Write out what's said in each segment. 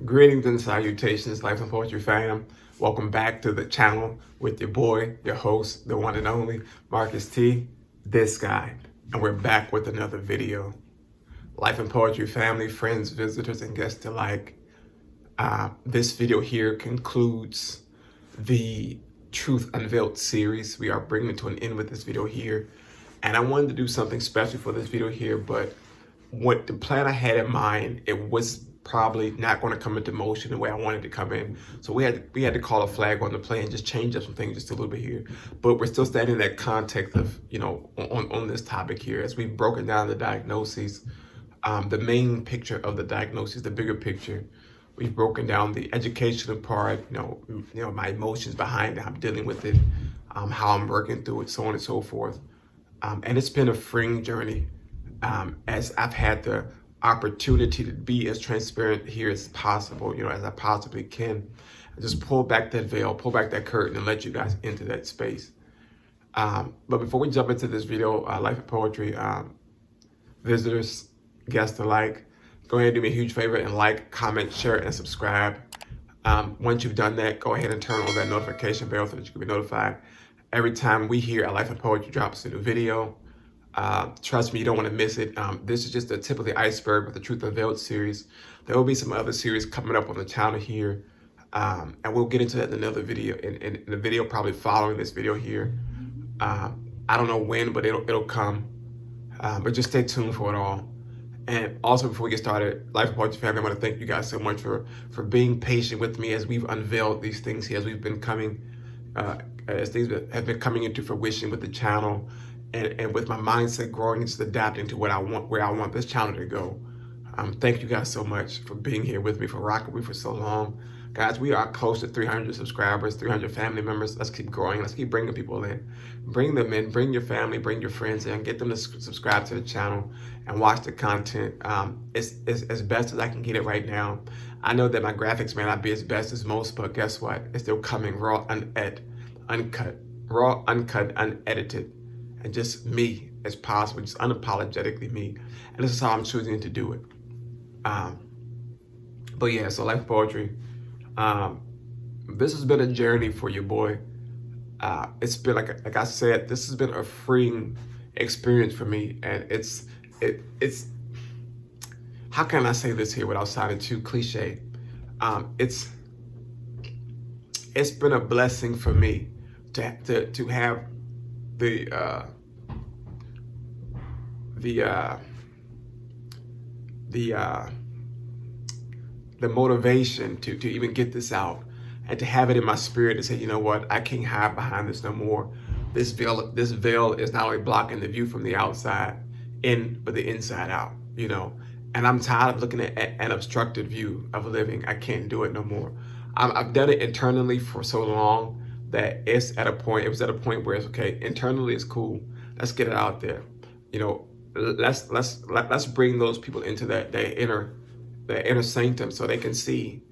Greetings and salutations, Life and Poetry fam. Welcome back to the channel with your boy, your host, the one and only Marcus T, this guy. And we're back with another video. Life and Poetry family, friends, visitors, and guests alike. This video here concludes the Truth Unveiled series. We are bringing it to an end with this video here. And I wanted to do something special for this video here, but what the plan I had in mind, it was probably not going to come into motion the way I wanted to come in. So we had to call a flag on the play and just change up some things just a little bit here. But we're still standing in that context of, on this topic here, as we've broken down the diagnoses, the main picture of the diagnosis, the bigger picture. We've broken down the educational part, my emotions behind it, how I'm dealing with it, how I'm working through it, so on and so forth. And it's been a freeing journey, as I've had the opportunity to be as transparent here as possible, as I possibly can. And just pull back that veil, pull back that curtain, and let you guys into that space. But before we jump into this video, Life of Poetry, visitors, guests alike, go ahead and do me a huge favor and like, comment, share, and subscribe. Once you've done that, go ahead and turn on that notification bell so that you can be notified every time we here at Life of Poetry drops a new video. Trust me, you don't want to miss it. This is just the tip of the iceberg with the Truth Unveiled series. There will be some other series coming up on the channel here, and we'll get into that in another video, in the video probably following this video here. I don't know when, but it'll come. But just stay tuned for it all. And also, before we get started, Life of Poetry family, I want to thank you guys so much for being patient with me as we've unveiled these things here, as we've been coming, as things have been coming into fruition with the channel. And with my mindset growing, it's adapting to what I want, where I want this channel to go. Thank you guys so much for being here with me, for rocking with me for so long. Guys, we are close to 300 subscribers, 300 family members. Let's keep growing. Let's keep bringing people in. Bring them in. Bring your family. Bring your friends in. Get them to subscribe to the channel and watch the content. It's as best as I can get it right now. I know that my graphics may not be as best as most, but guess what? It's still coming raw, uncut, unedited. And just me as possible, just unapologetically me. And this is how I'm choosing to do it. But yeah, so Life of Poetry, this has been a journey for your boy. It's been, like I said, this has been a freeing experience for me. And it's how can I say this here without sounding too cliche? It's been a blessing for me to have the motivation to even get this out and to have it in my spirit to say, you know what, I can't hide behind this no more. This veil is not only blocking the view from the outside in, but the inside out, and I'm tired of looking at an obstructed view of living. I can't do it no more. I've done it internally for so long that it was at a point where it's okay. Internally it's cool. Let's get it out there. Let's bring those people into that inner sanctum so they can see,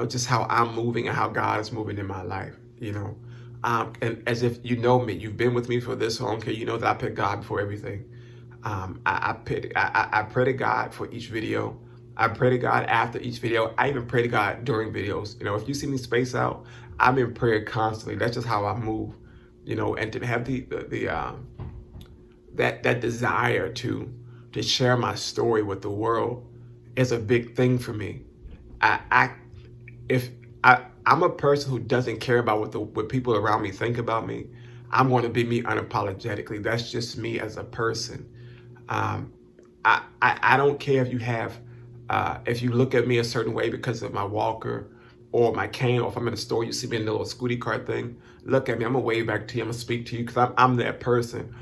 just how I'm moving and how God is moving in my life. And as if you know me, you've been with me for this long. Okay, you know that I put God before everything. I pray to God for each video. I pray to God after each video. I even pray to God during videos. If you see me space out, I'm in prayer constantly. That's just how I move, and to have that desire to share my story with the world is a big thing for me. I'm a person who doesn't care about what people around me think about me. I'm going to be me unapologetically. That's just me as a person. I don't care if you have, if you look at me a certain way because of my walker or my cane, or if I'm in a store, you see me in the little scooty cart thing, look at me, I'm gonna wave back to you, I'm gonna speak to you, because I'm that person.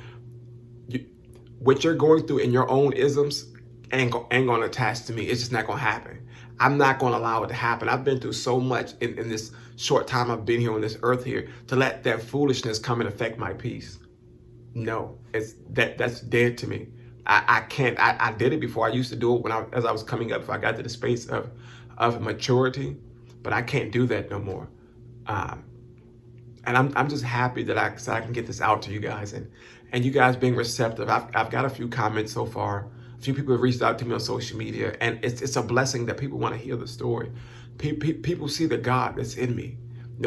What you're going through in your own isms ain't gonna attach to me. It's just not gonna happen. I'm not gonna allow it to happen. I've been through so much in this short time I've been here on this earth here to let that foolishness come and affect my peace. No, that's dead to me. I can't. I did it before. I used to do it as I was coming up. I got to the space of maturity, but I can't do that no more. And I'm just happy that I can get this out to you guys, and you guys being receptive. I've got a few comments so far A few people have reached out to me on social media, and it's a blessing that people want to hear the story. People see the God that's in me.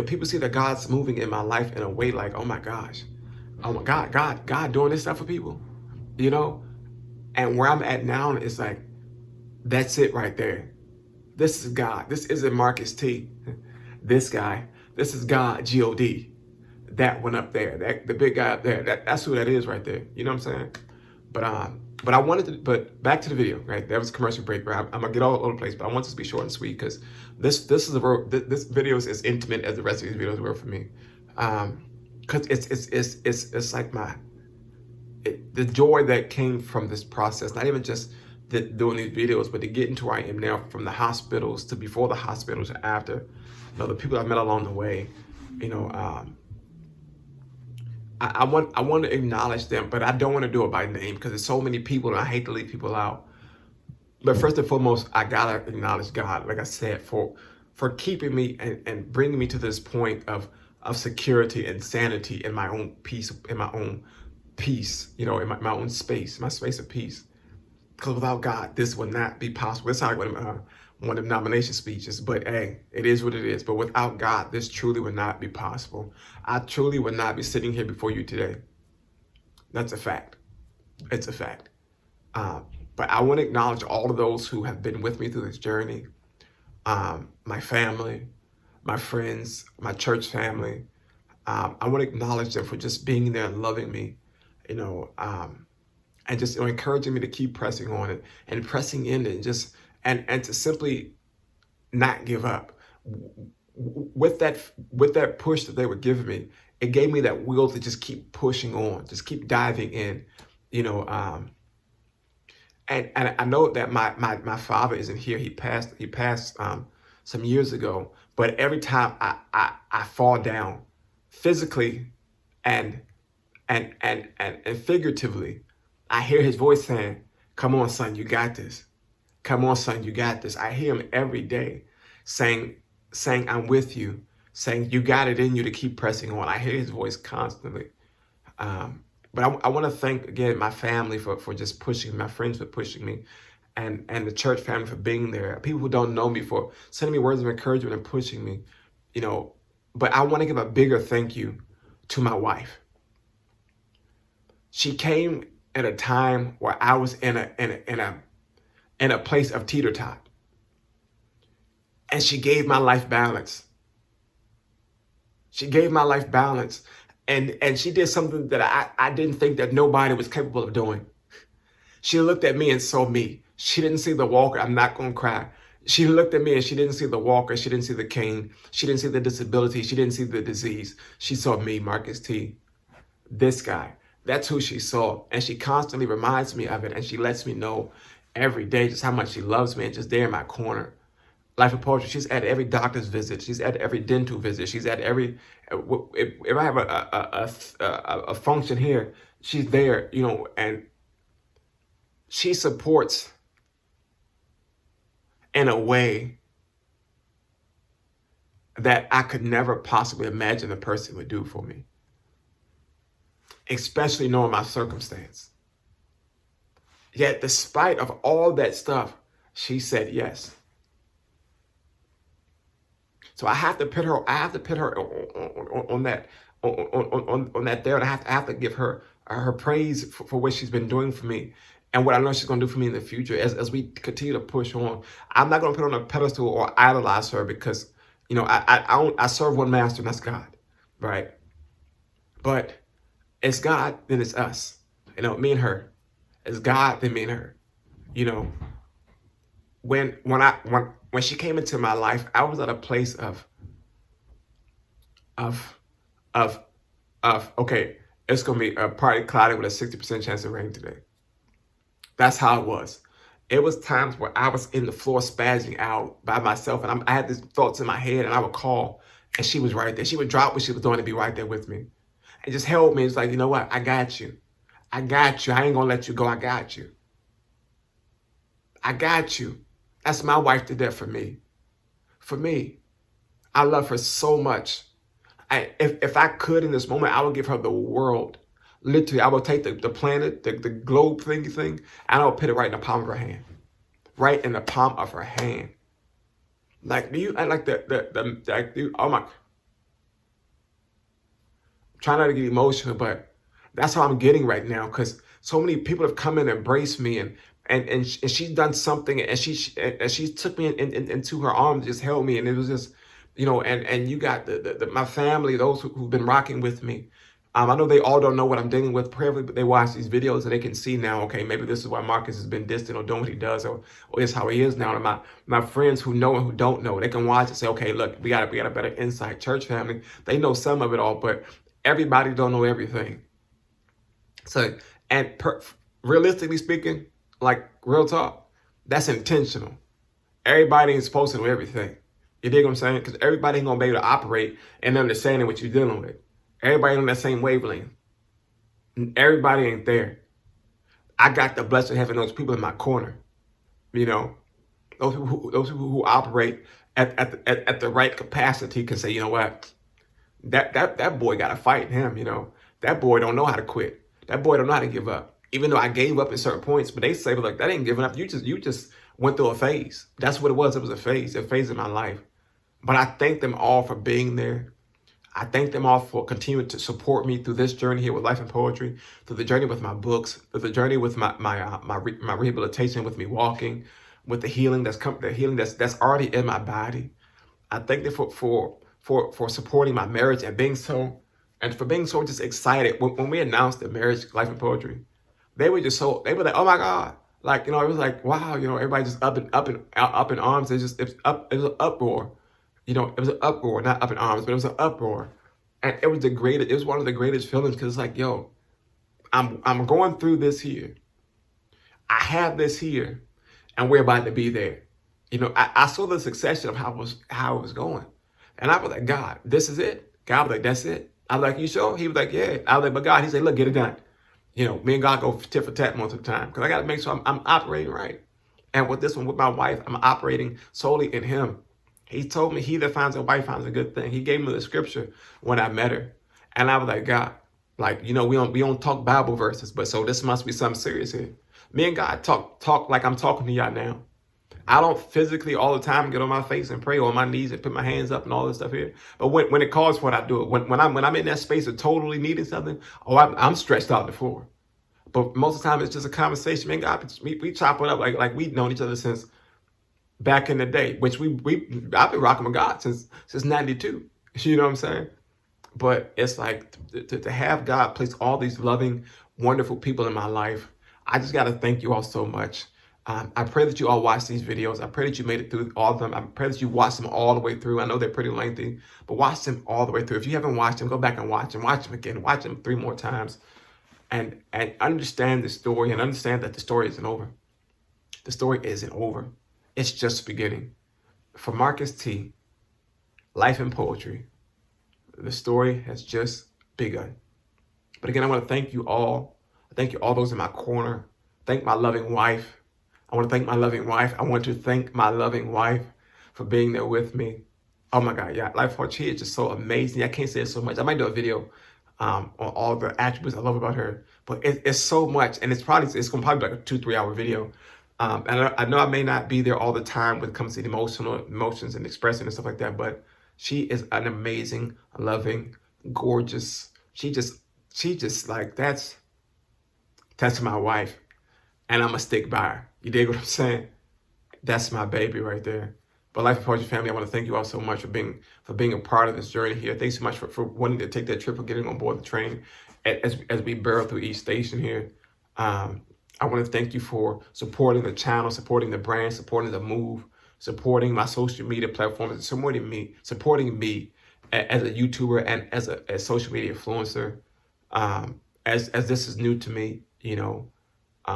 People see that God's moving in my life in a way like, oh my gosh, oh my God, God doing this stuff for people, And where I'm at now is like, that's it right there. This is God. This isn't Marcus T. This guy. This is God, G-O-D. That one up there, the big guy up there. That's who that is right there. You know what I'm saying? But I wanted to. But back to the video, right? That was a commercial break. Right? I'm gonna get all over the place, but I want this to be short and sweet because this video is as intimate as the rest of these videos were for me. Because it's like the joy that came from this process. Not even just doing these videos, but to get into where I am now, from the hospitals to before the hospitals and after. The people I've met along the way. I want to acknowledge them, but I don't want to do it by name because there's so many people and I hate to leave people out. But first and foremost, I gotta acknowledge God, like I said, for keeping me and bringing me to this point of security and sanity in my own peace, in my own own space, my space of peace. Because without God, this would not be possible. It's like one of the nomination speeches, but hey, it is what it is. But without God, this truly would not be possible. I truly would not be sitting here before you today. That's a fact. It's a fact. But I want to acknowledge all of those who have been with me through this journey. My family, my friends, my church family. I want to acknowledge them for just being there and loving me, and just encouraging me to keep pressing on it and pressing in and just and to simply not give up. With that push that they were giving me, it gave me that will to just keep pushing on, just keep diving in, And I know that my father isn't here. He passed some years ago. But every time I fall down, physically and figuratively, I hear his voice saying, "Come on, son, you got this. Come on, son, you got this." I hear him every day saying, "I'm with you," saying, "You got it in you to keep pressing on." I hear his voice constantly. But I want to thank, again, my family for just pushing, my friends for pushing me, and the church family for being there. People who don't know me for sending me words of encouragement and pushing me, But I want to give a bigger thank you to my wife. She came at a time where I was in a place of teeter-tot, and she gave my life balance. She gave my life balance. And she did something that I didn't think that nobody was capable of doing. She looked at me and saw me. She didn't see the walker. I'm not going to cry. She looked at me and she didn't see the walker. She didn't see the cane. She didn't see the disability. She didn't see the disease. She saw me, Marcus T. This guy. That's who she saw. And she constantly reminds me of it. And she lets me know every day just how much she loves me and just there in my corner. Life of Poetry, she's at every doctor's visit. She's at every dental visit. She's at every, if I have a function here, she's there, and she supports in a way that I could never possibly imagine a person would do for me, especially knowing my circumstance. Yet, despite of all that stuff, she said yes. So I have to put her. On that. On that there, and I have to give her praise for what she's been doing for me, and what I know she's going to do for me in the future as we continue to push on. I'm not going to put her on a pedestal or idolize her because I serve one master, and that's God, right? But it's God, then it's us. Me and her. It's God, then me and her. When she came into my life, I was at a place of okay, it's gonna be partly cloudy with a 60% chance of rain today. That's how it was. It was times where I was in the floor spazzing out by myself, and I had these thoughts in my head, and I would call, and she was right there. She would drop what she was doing and be right there with me, and just held me. It's like, you know what? I got you. I got you. I ain't gonna let you go. I got you. I got you. That's my wife did that for me. For me. I love her so much. If I could in this moment, I would give her the world. Literally, I will take the planet, the globe thing, and I will put it right in the palm of her hand. Right in the palm of her hand. Like, do you, I like like, dude, oh my, try not to get emotional, but that's how I'm getting right now, because so many people have come and embraced me, and she's done something, and she took me into her arms, just held me, and it was just, and you got my family, those who've been rocking with me. I know they all don't know what I'm dealing with. Probably they watch these videos and they can see now, okay, maybe this is why Marcus has been distant or doing what he does, or it's how he is now. And my friends who know and who don't know, they can watch and say, okay, look, we got a better insight. Church family, they know some of it all, but everybody don't know everything. So, and realistically speaking, like real talk, that's intentional. Everybody ain't supposed to know everything. You dig what I'm saying? Because everybody ain't gonna be able to operate and understanding what you're dealing with. Everybody on that same wavelength. Everybody ain't there. I got the blessing of having those people in my corner. Those people who operate at the right capacity can say, you know what, that boy got to fight him. That boy don't know how to quit. That boy don't know how to give up. Even though I gave up at certain points, but they say, like, that ain't giving up. You just went through a phase. That's what it was. It was a phase in my life. But I thank them all for being there. I thank them all for continuing to support me through this journey here with Life and Poetry, through the journey with my books, through the journey with my rehabilitation, with me walking, with the healing that's already in my body. I thank them for supporting my marriage and for being so just excited when we announced the marriage, Life and Poetry. They were like, oh my God, like, it was like, wow, everybody just up in arms. It was an uproar. It was an uproar, not up in arms, but it was an uproar. And it was one of the greatest feelings, because it's like, yo, I'm going through this here. I have this here, and we're about to be there. I saw the succession of how it was going. And I was like, God, this is it. God was like, that's it. I was like, you sure? He was like, yeah. I was like, but God, he said, look, get it done. Me and God go tit for tat most of the time, because I got to make sure I'm operating right. And with this one, with my wife, I'm operating solely in him. He told me, he that finds a wife finds a good thing. He gave me the scripture when I met her. And I was like, God, like, we don't talk Bible verses, but so this must be something serious here. Me and God talk like I'm talking to y'all now. I don't physically all the time get on my face and pray, or on my knees and put my hands up and all this stuff here. But when it calls for it, I do it. When I'm in that space of totally needing something, I'm stretched out on the floor. But most of the time, it's just a conversation. Man, God, we chop it up like we've known each other since back in the day, which I've been rocking with God since 92. You know what I'm saying? But it's like to have God place all these loving, wonderful people in my life. I just got to thank you all so much. I pray that you all watch these videos. I pray that you made it through all of them. I pray that you watched them all the way through. I know they're pretty lengthy, but watch them all the way through. If you haven't watched them, go back and watch them. Watch them again. Watch them 3 more times. And understand the story, and understand that the story isn't over. The story isn't over. It's just beginning. For Marcus T, Life and Poetry, the story has just begun. But again, I want to thank you all. Thank you all those in my corner. Thank my loving wife. I want to thank my loving wife. I want to thank my loving wife for being there with me. Oh my God, yeah, Life and Poetry is just so amazing. I can't say it so much. I might do a video on all the attributes I love about her, but it's so much, and it's going to probably be like a 2-3 hour video. And I know I may not be there all the time when it comes to the emotions and expressing and stuff like that, but she is an amazing, loving, gorgeous. She just like, that's my wife, and I'm gonna stick by her. You dig what I'm saying? That's my baby right there. But Life and Poetry family, I want to thank you all so much for being a part of this journey here. Thanks so much for wanting to take that trip, for getting on board the train as we barrel through each station here. I want to thank you for supporting the channel, supporting the brand, supporting the move, supporting my social media platforms, supporting me as a YouTuber and as a social media influencer. As this is new to me,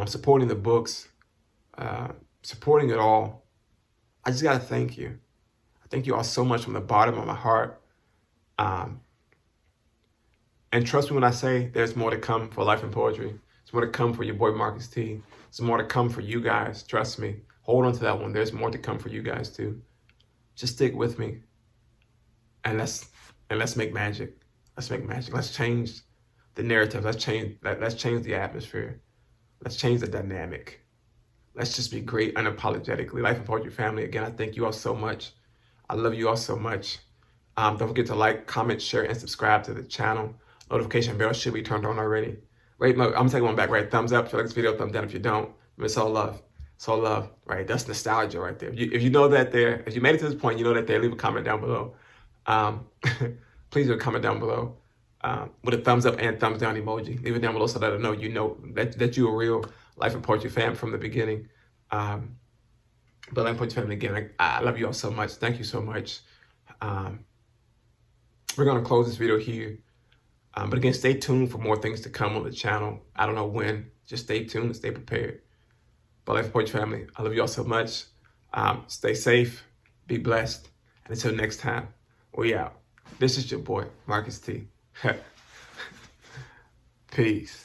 supporting the books, supporting it all. I just got to thank you. I thank you all so much from the bottom of my heart. And trust me when I say there's more to come for Life and Poetry. There's more to come for your boy Marcus T. There's more to come for you guys. Trust me. Hold on to that one. There's more to come for you guys too. Just stick with me. And let's make magic. Let's make magic. Let's change the narrative. Let's change the atmosphere. Let's change the dynamic. Let's just be great unapologetically. Life and Poetry family, again, I thank you all so much. I love you all so much. Don't forget to like, comment, share, and subscribe to the channel. Notification bell should be turned on already. Wait, I'm gonna take one back, right? Thumbs up if you like this video, thumbs down if you don't. It's all love. It's all love, right? That's nostalgia right there. If you know that there, if you made it to this point, you know that there, leave a comment down below. Please leave a comment down below with a thumbs up and thumbs down emoji. Leave it down below so that I know you know that you're a real Life and Poetry fan from the beginning. But Life and Poetry family, again, I love you all so much. Thank you so much. We're gonna close this video here. But again, stay tuned for more things to come on the channel. I don't know when. Just stay tuned and stay prepared. But Life and Poetry family, I love you all so much. Stay safe, be blessed, and until next time, we out. This is your boy, Marcus T. Peace.